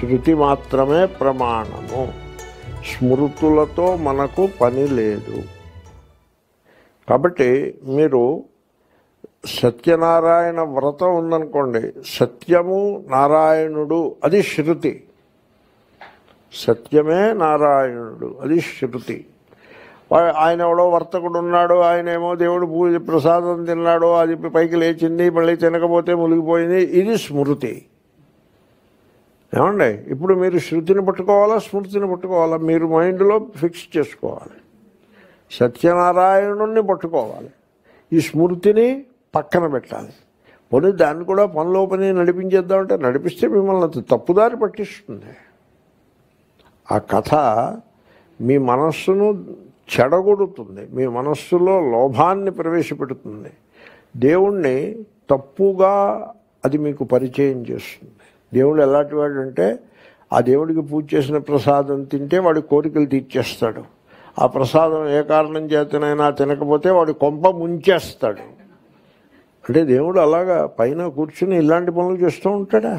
శృతి మాత్రమే ప్రమాణము. స్మృతులతో మనకు పని లేదు. కాబట్టి మీరు సత్యనారాయణ వ్రతం ఉందనుకోండి, సత్యము నారాయణుడు అది శృతి. సత్యమే నారాయణుడు అది శృతి. ఆయన ఎవడో వర్తకుడు ఉన్నాడు, ఆయనేమో దేవుడు పూజ ప్రసాదం తిన్నాడు, అది పైకి లేచింది, మళ్ళీ తినకపోతే మునిగిపోయింది, ఇది స్మృతి. ఏమండి, ఇప్పుడు మీరు శృతిని పట్టుకోవాలా స్మృతిని పట్టుకోవాలా? మీరు మైండ్లో ఫిక్స్ చేసుకోవాలి. సత్యనారాయణుణ్ణి పట్టుకోవాలి, ఈ స్మృతిని పక్కన పెట్టాలి. పోనీ దాన్ని కూడా పనిలో పని నడిపించేద్దామంటే నడిపిస్తే మిమ్మల్ని తప్పుదారి పట్టిస్తుంది. ఆ కథ మీ మనస్సును చెడగొడుతుంది, మీ మనస్సులో లోభాన్ని ప్రవేశపెడుతుంది, దేవుణ్ణి తప్పుగా అది మీకు పరిచయం చేస్తుంది. దేవుడు ఎలాంటి వాడు అంటే, ఆ దేవుడికి పూజ చేసిన ప్రసాదం తింటే వాడి కోరికలు తీర్చేస్తాడు. ఆ ప్రసాదం ఏ కారణం చేతనైనా తినకపోతే వాడి కొంప ముంచేస్తాడు. అంటే దేవుడు అలాగా పైన కూర్చుని ఇలాంటి పనులు చేస్తూ ఉంటాడా?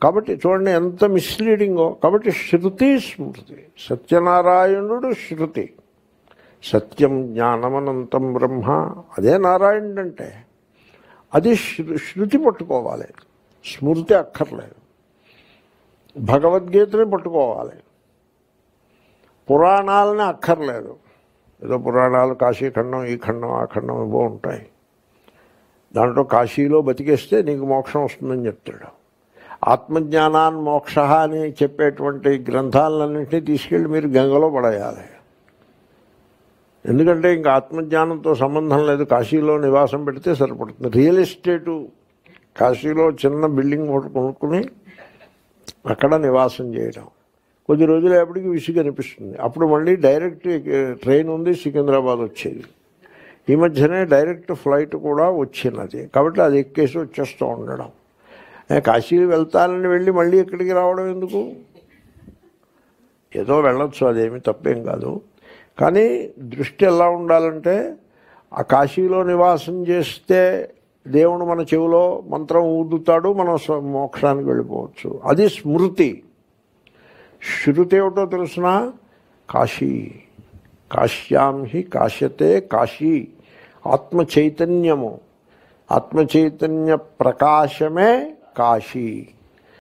కాబట్టి చూడండి ఎంత మిస్లీడింగో. కాబట్టి శృతి స్మృతి, సత్యనారాయణుడు శృతి. సత్యం జ్ఞానమనంతం బ్రహ్మ, అదే నారాయణుడు అంటే. అది శృతి పట్టుకోవాలి, స్మృతి అక్కర్లేదు. భగవద్గీతని పట్టుకోవాలి, పురాణాలని అక్కర్లేదు. ఏదో పురాణాలు కాశీఖండం, ఈ ఖండం, ఆ ఖండం ఏవో ఉంటాయి. దాంట్లో కాశీలో బతికేస్తే నీకు మోక్షం వస్తుందని చెప్తాడు. ఆత్మజ్ఞానాన్ మోక్ష అని చెప్పేటువంటి గ్రంథాలన్నింటినీ తీసుకెళ్ళి మీరు గంగలో పడేయాలి. ఎందుకంటే ఇంకా ఆత్మజ్ఞానంతో సంబంధం లేదు, కాశీలో నివాసం పెడితే సరిపడుతుంది. రియల్ ఎస్టేటు కాశీలో చిన్న బిల్డింగ్ ఒకటి కొనుక్కుని అక్కడ నివాసం చేయడం, కొద్ది రోజులప్పటికి విసుగు అనిపిస్తుంది. అప్పుడు మళ్ళీ డైరెక్ట్ ట్రైన్ ఉంది, సికింద్రాబాద్ వచ్చేది. ఈ మధ్యనే డైరెక్ట్ ఫ్లైట్ కూడా వచ్చినది, కాబట్టి అది ఎక్కేసి వచ్చేస్తూ ఉండడం. కాశీ వెళ్తానని వెళ్ళి మళ్ళీ ఎక్కడికి రావడం ఎందుకు? ఏదో వెళ్ళొచ్చు, అదేమి తప్పేం కాదు. కానీ దృష్టి ఎలా ఉండాలంటే, ఆ కాశీలో నివాసం చేస్తే దేవుడు మన చెవిలో మంత్రం ఊదుతాడు, మనం మోక్షానికి వెళ్ళిపోవచ్చు. అది స్మృతి. శృతి ఏమిటో తెలుసిన? కాశీ, కాశ్యాం హి కాశ్యతే కాశీ. ఆత్మ చైతన్యము, ఆత్మ చైతన్య ప్రకాశమే కాశీ.